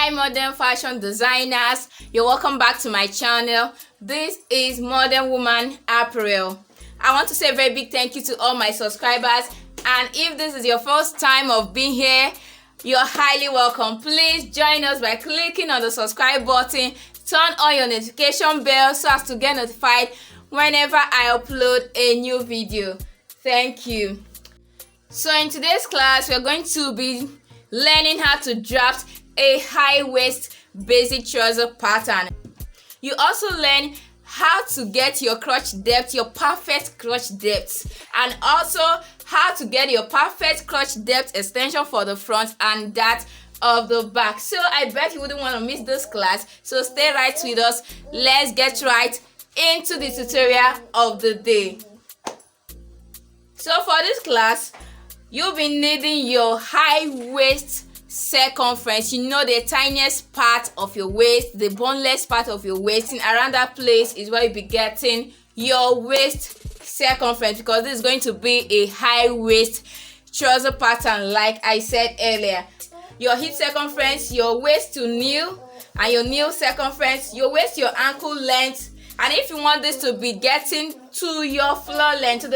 Hi modern fashion designers, you're welcome back to my channel. This is Modern Woman Apparel. I want to say a very big thank you to all my subscribers, and if this is your first time of being here, you're highly welcome. Please join us by clicking on the subscribe button, turn on your notification bell so as to get notified whenever I upload a new video. Thank you. So in today's class, we're going to be learning how to draft a high waist basic trouser pattern. You also learn how to get your crotch depth, your perfect crotch depth, and also how to get your perfect crotch depth extension for the front and that of the back. So I bet you wouldn't want to miss this class, so stay right with us. Let's get right into the tutorial of the day. So for this class, you'll be needing your high waist circumference. You know, the tiniest part of your waist, the boneless part of your waist, and around that place is where you'll be getting your waist circumference, because this is going to be a high waist trouser pattern like I said earlier. Your hip circumference, your waist to knee, and your knee circumference, your waist, your ankle length. And if you want this to be getting to your floor length,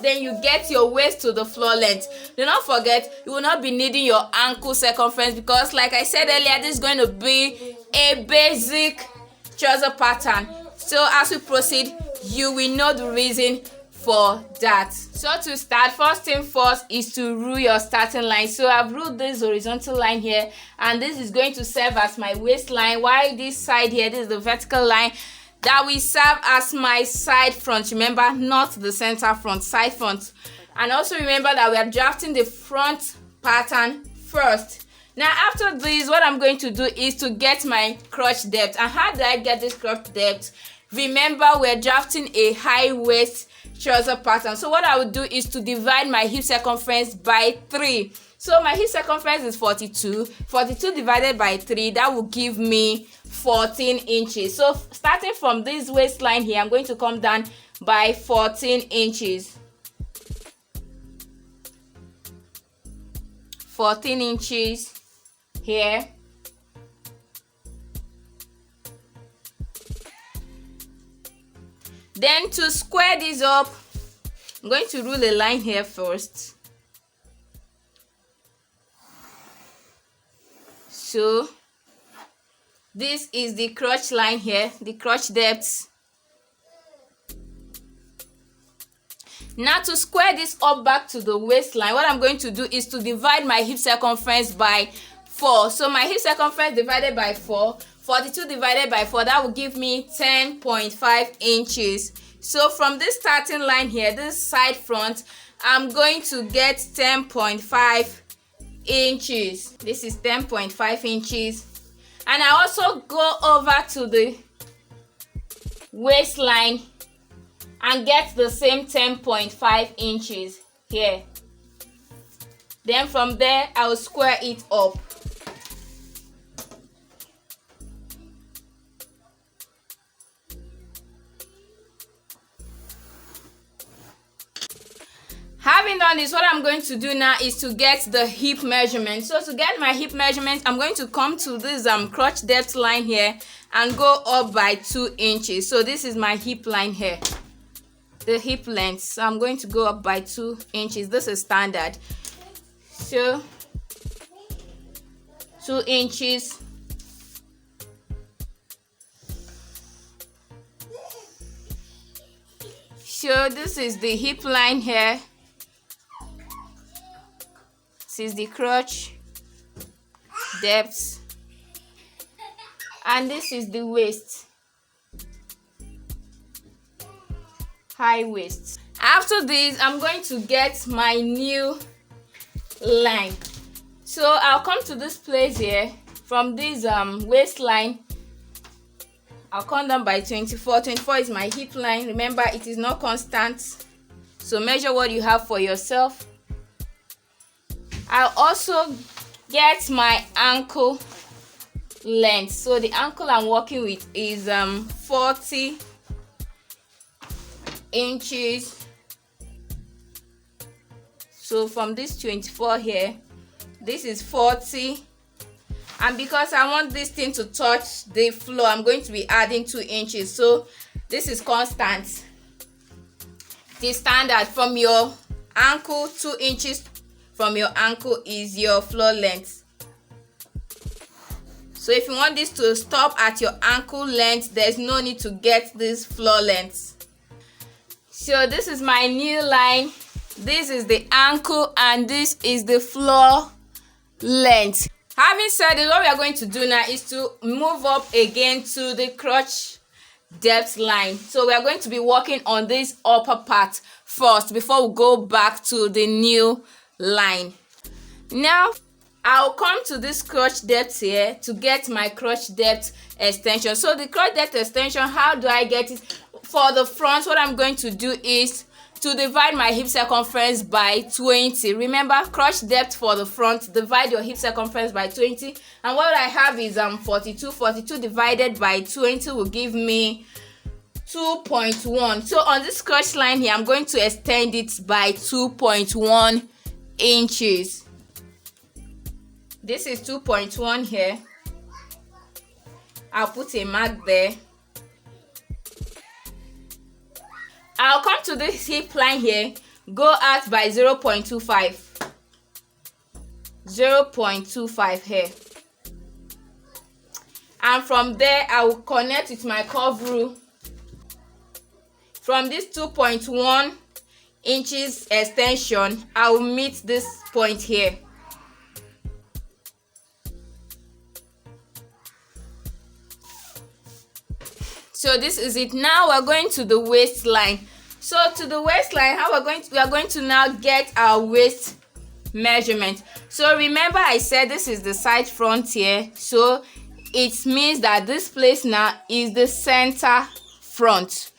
then you get your waist to the floor length. Do not forget, you will not be needing your ankle circumference, because like I said earlier, this is going to be a basic trouser pattern. So as we proceed, you will know the reason for that. So to start, first thing first is to rule your starting line. So I've ruled this horizontal line here, and this is going to serve as my waistline, while this side here, this is the vertical line that will serve as my side front. Remember, not the center front, side front. And also remember that we are drafting the front pattern first. Now after this, what I'm going to do is to get my crotch depth. And how do I get this crotch depth? Remember, we're drafting a high waist trouser pattern. So what I would do is to divide my hip circumference by 3. So my hip circumference is 42. 42 divided by 3, that will give me 14 inches. So starting from this waistline here, I'm going to come down by 14 inches. 14 inches here. Then to square this up, I'm going to rule a line here first. So this is the crotch line here, the crotch depth. Now to square this up back to the waistline, what I'm going to do is to divide my hip circumference by 4. So my hip circumference divided by 4, 42 divided by 4, that will give me 10.5 inches. So from this starting line here, this side front, I'm going to get 10.5 inches. This is 10.5 inches. And I also go over to the waistline and get the same 10.5 inches here. Then from there, I will square it up. Having done this, what I'm going to do now is to get the hip measurement. So to get my hip measurement, I'm going to come to this crotch depth line here and go up by 2 inches. So this is my hip line here, the hip length. So I'm going to go up by 2 inches. This is standard. So 2 inches. So this is the hip line here. This is the crotch depth, and this is the waist, high waist. After this, I'm going to get my new line. So I'll come to this place here. From this waistline, I'll come down by 24. 24 is my hip line. Remember, it is not constant, so measure what you have for yourself. I'll also get my ankle length. So the ankle I'm working with is 40 inches. So from this 24 here, this is 40, And because I want this thing to touch the floor, I'm going to be adding 2 inches. So this is constant. The standard from your ankle, 2 inches from your ankle is your floor length. So if you want this to stop at your ankle length, there's no need to get this floor length. So this is my knee line, this is the ankle, and this is the floor length. Having said it, what we are going to do now is to move up again to the crotch depth line. So we are going to be working on this upper part first before we go back to the new line. Now I'll come to this crotch depth here to get my crotch depth extension. So the crotch depth extension, how do I get it? For the front, what I'm going to do is to divide my hip circumference by 20. Remember, crotch depth for the front, divide your hip circumference by 20. And what I have is 42. 42 divided by 20 will give me 2.1. So on this crotch line here, I'm going to extend it by 2.1 inches. This is 2.1 here. I'll put a mark there. I'll come to this hip line here, go out by 0.25. 0.25 here. And from there, I will connect with my curve rule. From this 2.1 inches extension, I will meet this point here. So this is it. Now we're going to the waistline. So to the waistline, how we are going to now get our waist measurement. So remember I said this is the side front here. So it means that this place now is the center front.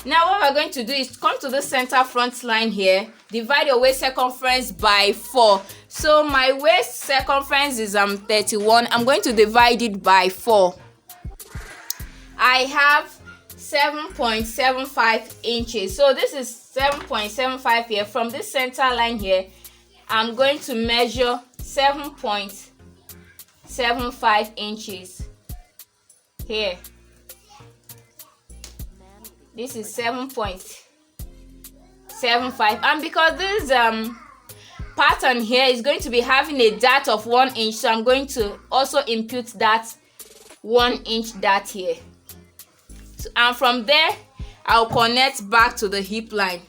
Now what we're going to do is come to the center front line here. Divide your waist circumference by 4. So my waist circumference is 31. I'm going to divide it by 4. I have 7.75 inches. So this is 7.75 here. From this center line here, I'm going to measure 7.75 inches here. This is 7.75, and because this pattern here is going to be having a dart of 1 inch, so I'm going to also impute that 1 inch dart here. So, and from there I'll connect back to the hip line.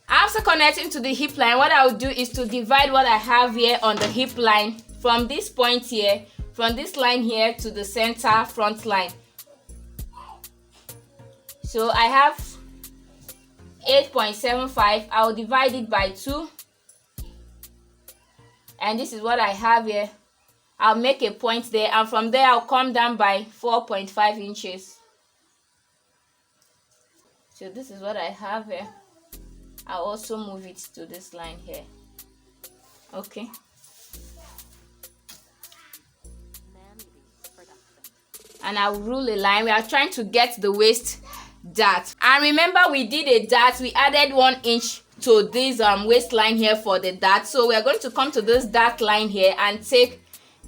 After connecting to the hip line, what I'll do is to divide what I have here on the hip line from this point here, from this line here to the center front line. So I have 8.75. I'll divide it by 2, and this is what I have here. I'll make a point there, and from there I'll come down by 4.5 inches. So this is what I have here. I'll also move it to this line here. Okay. And I'll rule a line. We are trying to get the waist dart. And remember, we did a dart. We added 1 inch to this waistline here for the dart. So we are going to come to this dart line here and take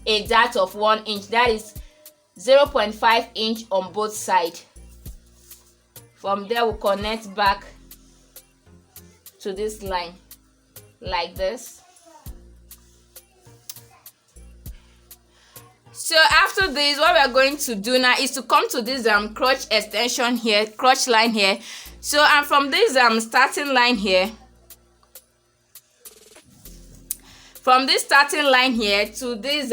a dart of 1 inch. That is 0.5 inch on both sides. From there, we'll connect back to this line like this. So after this, what we are going to do now is to come to this crotch extension here, crotch line here. So and from this starting line here, from this starting line here to this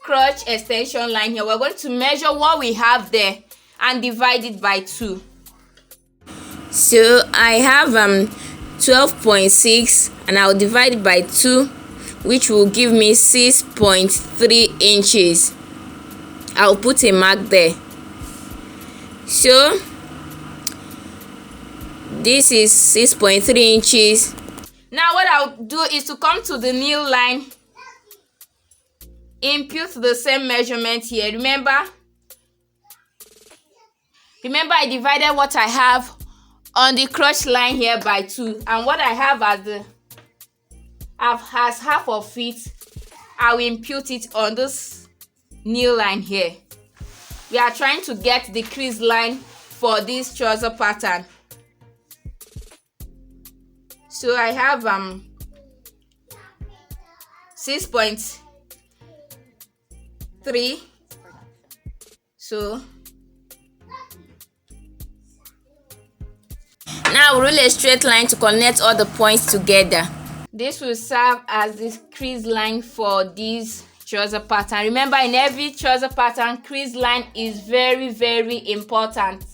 crotch extension line here, we're going to measure what we have there and divide it by 2. So I have 12.6, and I'll divide it by 2, which will give me 6.3 inches. I'll put a mark there. So this is 6.3 inches. Now what I'll do is to come to the new line, impute the same measurement here. Remember, Remember, I divided what I have on the crotch line here by 2, and what I have as half of it, I will impute it on this new line here. We are trying to get the crease line for this trouser pattern. So I have 6.3. So now roll a straight line to connect all the points together. This will serve as the crease line for this trouser pattern. Remember, in every trouser pattern, crease line is very, very important.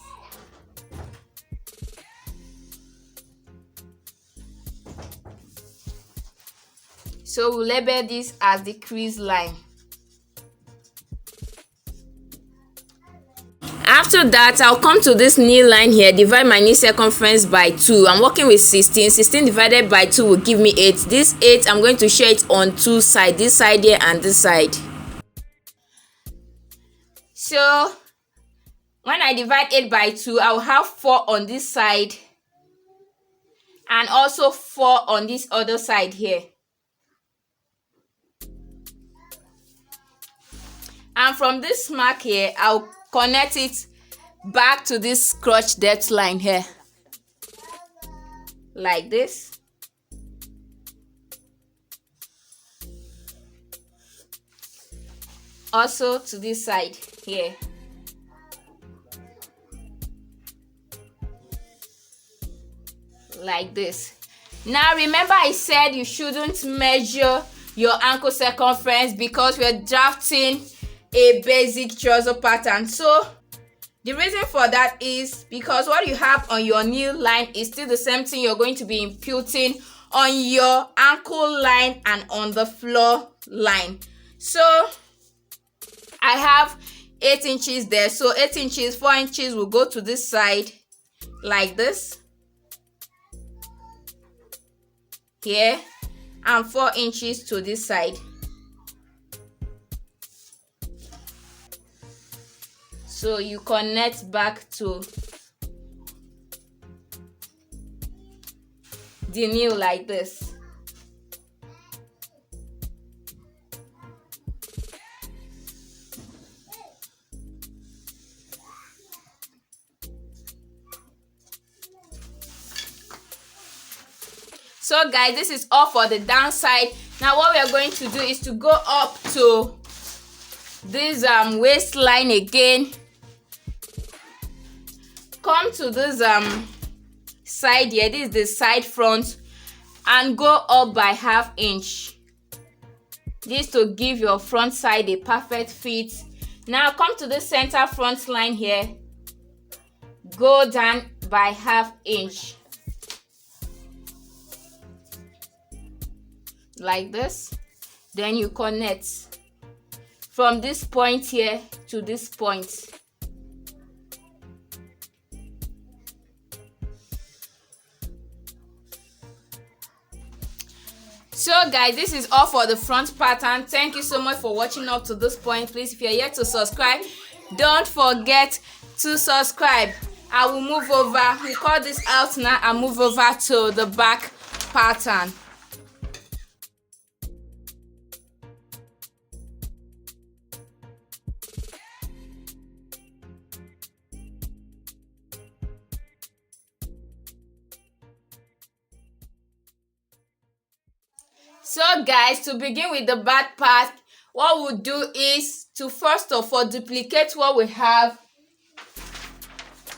So we'll label this as the crease line. After that, I'll come to this knee line here, divide my knee circumference by 2. I'm working with 16. 16 divided by 2 will give me 8. This 8, I'm going to share it on 2 sides, this side here and this side. So when I divide 8 by 2, I'll have 4 on this side and also 4 on this other side here. And from this mark here, I'll connect it back to this crotch depth line here, like this. Also to this side here. Like this. Now remember, I said you shouldn't measure your ankle circumference because we're drafting a basic trouser pattern. So the reason for that is because what you have on your knee line is still the same thing you're going to be imputing on your ankle line and on the floor line. So I have 8 inches there. So 8 inches, 4 inches will go to this side like this here, and 4 inches to this side. So you connect back to the nail like this. So guys, this is all for the downside. Now what we are going to do is to go up to this waistline again. Come to this side here, this is the side front, and go up by ½ inch. This to give your front side a perfect fit. Now come to the center front line here, go down by ½ inch like this. Then you connect from this point here to this point. So guys, this is all for the front pattern. Thank you so much for watching up to this point. Please, if you're yet to subscribe, don't forget to subscribe. I will move over, we cut this out now and move over to the back pattern. So guys, to begin with the back part, what we'll do is to first of all duplicate what we have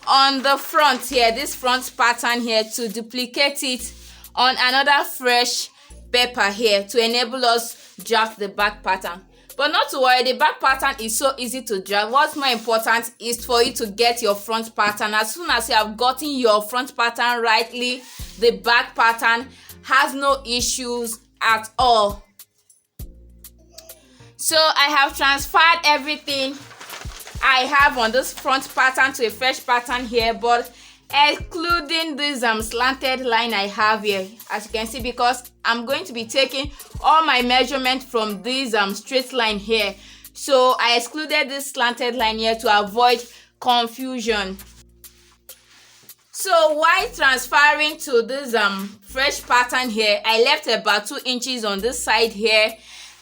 on the front here, this front pattern here, to duplicate it on another fresh paper here to enable us draft the back pattern. But not to worry, the back pattern is so easy to draft. What's more important is for you to get your front pattern. As soon as you have gotten your front pattern rightly, the back pattern has no issues at all. So I have transferred everything I have on this front pattern to a fresh pattern here, but excluding this slanted line I have here, as you can see, because I'm going to be taking all my measurement from this straight line here. So I excluded this slanted line here to avoid confusion. So while transferring to this fresh pattern here, I left about 2 inches on this side here,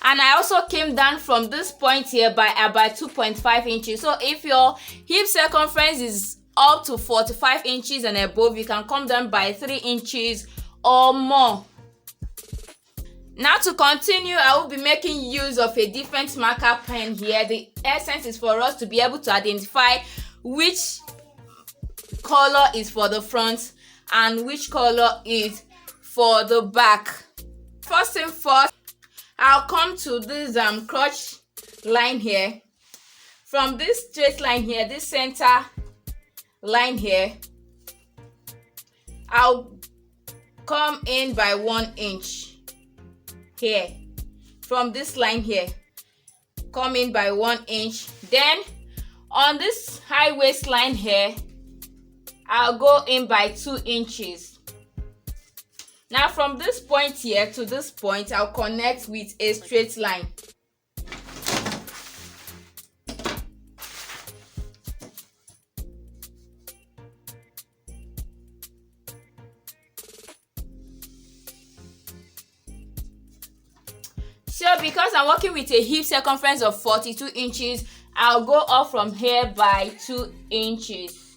and I also came down from this point here by about 2.5 inches. So if your hip circumference is up to 45 inches and above, you can come down by 3 inches or more. Now to continue, I will be making use of a different marker pen here. The essence is for us to be able to identify which color is for the front and which color is for the back. First thing first, I'll come to this crotch line here. From this straight line here, this center line here, I'll come in by 1 inch here. From this line here, come in by 1 inch. Then on this high waistline here, I'll go in by 2 inches. Now from this point here to this point, I'll connect with a straight line. So because I'm working with a hip circumference of 42 inches, I'll go up from here by 2 inches.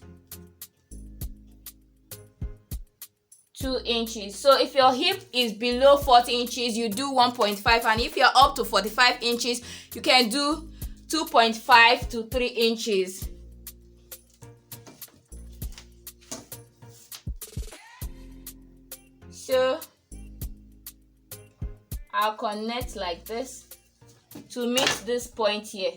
2 inches. So if your hip is below 40 inches, you do 1.5, and if you're up to 45 inches, you can do 2.5 to 3 inches. So I'll connect like this to meet this point here.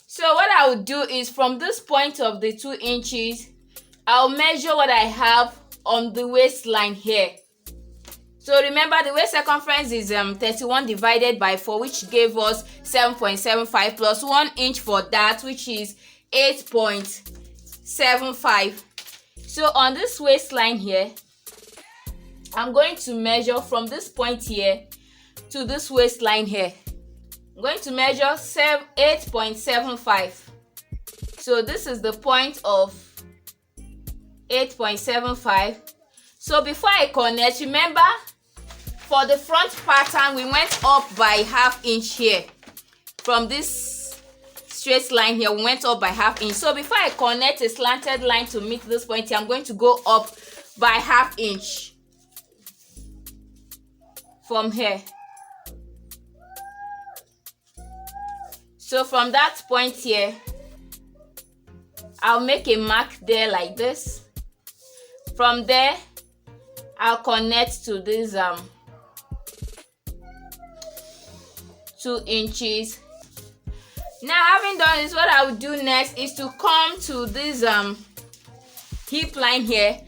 So what I will do is, from this point of the 2 inches, I'll measure what I have on the waistline here. So remember, the waist circumference is 31 divided by 4, which gave us 7.75 plus 1 inch for that, which is 8.75. So on this waistline here, I'm going to measure from this point here to this waistline here. I'm going to measure 8.75. So this is the point of 8.75. So before I connect, remember, for the front pattern, we went up by ½ inch here. From this straight line here, we went up by ½ inch. So before I connect a slanted line to meet this point here, I'm going to go up by ½ inch. From here. So from that point here, I'll make a mark there like this. From there, I'll connect to this 2 inches. Now, having done this, what I will do next is to come to this hip line here.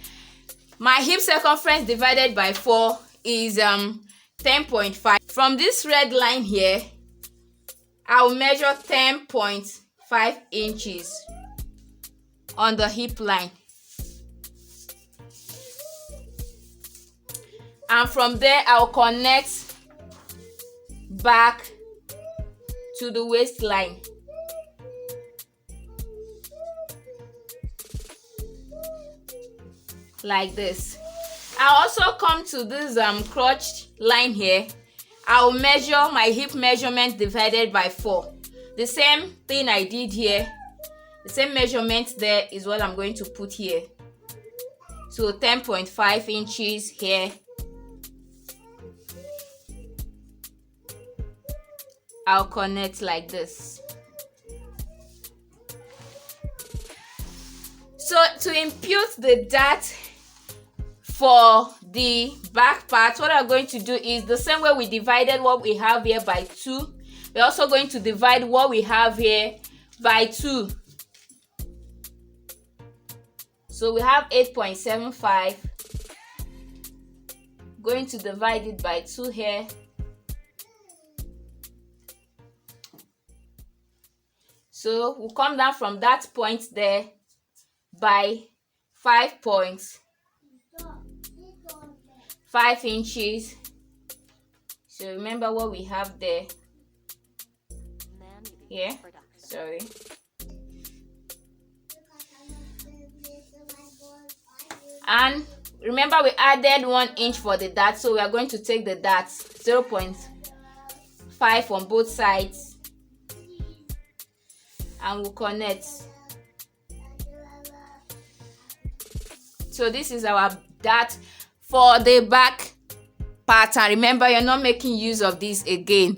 My hip circumference divided by 4 is 10.5. From this red line here, I'll measure 10.5 inches on the hip line. And from there, I'll connect back to the waistline. Like this. I'll also come to this crotch line here. I'll measure my hip measurement divided by 4. The same thing I did here, the same measurement there is what I'm going to put here. So 10.5 inches here. I'll connect like this. So to impute the dart for the back part, what I'm going to do is the same way we divided what we have here by 2. We're also going to divide what we have here by 2. So we have 8.75. Going to divide it by 2 here. So we'll come down from that point there by 5.5 inches. So remember what we have there. Here, sorry. And remember, we added 1 inch for the dart, so we are going to take the darts 0.5 on both sides and we'll connect. So this is our dart for the back pattern. Remember, you're not making use of this again.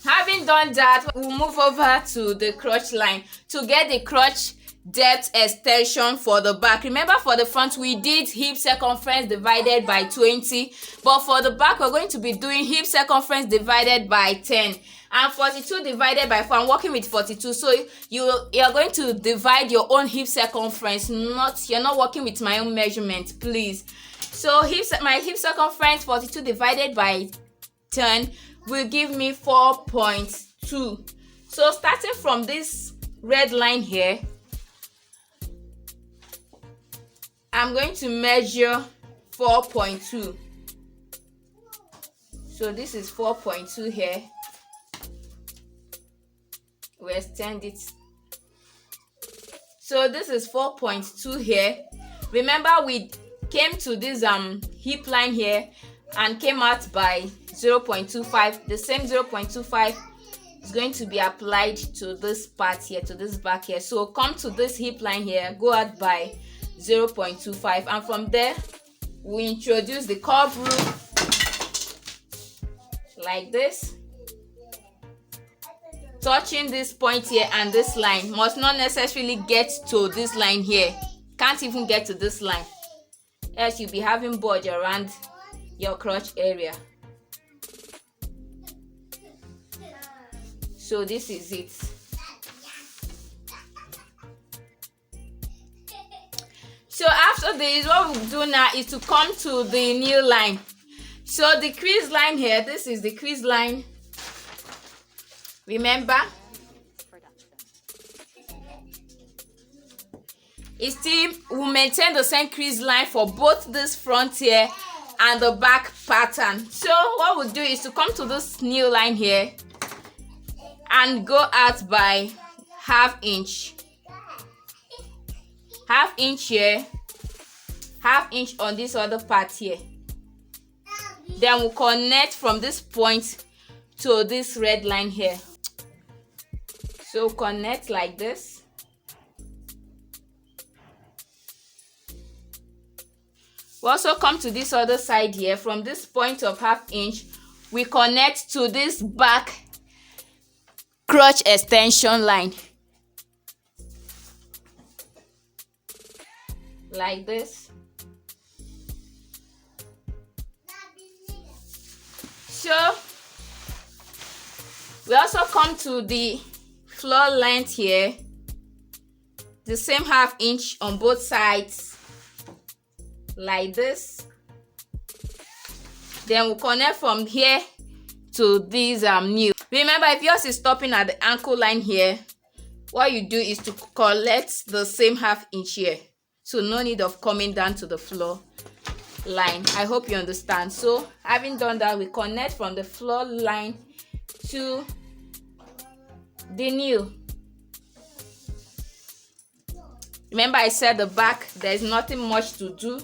Having done that, we'll move over to the crotch line to get the crotch depth extension for the back. Remember, for the front we did hip circumference divided by 20, but for the back we're going to be doing hip circumference divided by 10 and 42 divided by 4. I'm working with 42, so you're going to divide your own hip circumference. You're not working with my own measurement, please. So my hip circumference 42 divided by 10 will give me 4.2. So starting from this red line here, I'm going to measure 4.2. So this is 4.2 here. We extend it. So this is 4.2 here. Remember, we came to this hip line here and came out by 0.25. The same 0.25 is going to be applied to this part here, to this back here. So come to this hip line here, go out by 0.25, and from there we introduce the curve rule like this, touching this point here, and this line must not necessarily get to this line here. Can't even get to this line, else you'll be having bulge around your crotch area. So this is it. So after this, what we'll do now is to come to the new line. So the crease line here, this is the crease line. Remember, it's still will maintain the same crease line for both this front here and the back pattern. So what we'll do is to come to this new line here and go out by ½ inch. ½ inch here, ½ inch on this other part here. Then we'll connect from this point to this red line here. So connect like this. We also come to this other side here. From this point of ½ inch, we connect to this back crotch extension line. Like this. So we also come to the floor length here, the same ½ inch on both sides, like this. Then we'll connect from here to this new. Remember, if yours is stopping at the ankle line here, what you do is to collect the same ½ inch here. So no need of coming down to the floor line. I hope you understand. So having done that, we connect from the floor line to the new. Remember, I said the back, there's nothing much to do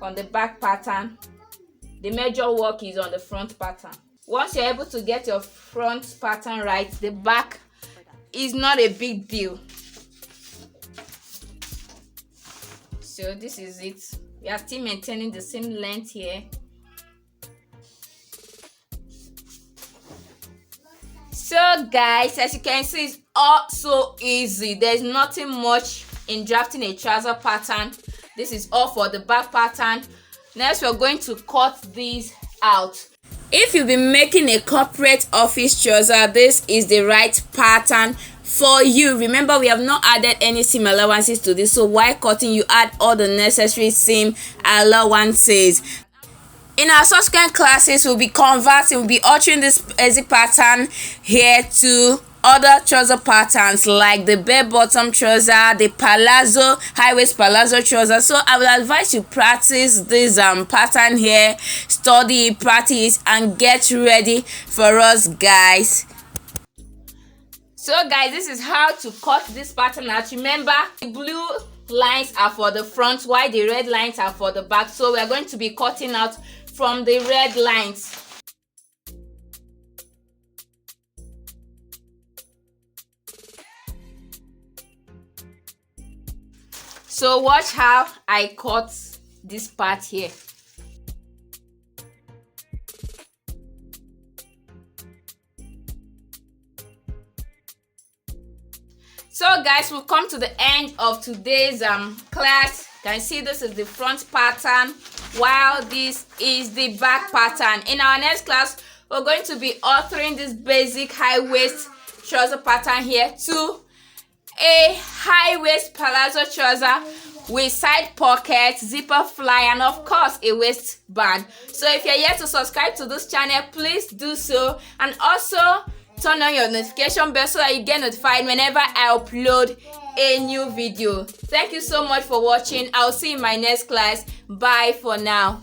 on the back pattern. The major work is on the front pattern. Once you're able to get your front pattern right, the back is not a big deal. So this is it. We are still maintaining the same length here. So guys, as you can see, it's all so easy. There's nothing much in drafting a trouser pattern. This is all for the back pattern. Next, we're going to cut these out. If you've been making a corporate office trouser, this is the right pattern for you. Remember, we have not added any seam allowances to this, so while cutting, you add all the necessary seam allowances. In our subsequent classes, we'll be converting, we'll be altering this basic pattern here to other trouser patterns like the bare bottom trouser, the palazzo, high waist palazzo trouser. So I will advise you practice this pattern here, study, practice, and get ready for us, guys. So guys, this is how to cut this pattern out. Remember, the blue lines are for the front, while the red lines are for the back. So we are going to be cutting out from the red lines. So watch how I cut this part here. So guys, we've come to the end of today's class. You can see this is the front pattern, while this is the back pattern. In our next class, we're going to be altering this basic high waist trouser pattern here to a high waist palazzo trouser with side pockets, zipper fly, and of course a waistband. So if you're yet to subscribe to this channel, please do so, and also turn on your notification bell so that you get notified whenever I upload a new video. Thank you so much for watching. I'll see you in my next class. Bye for now.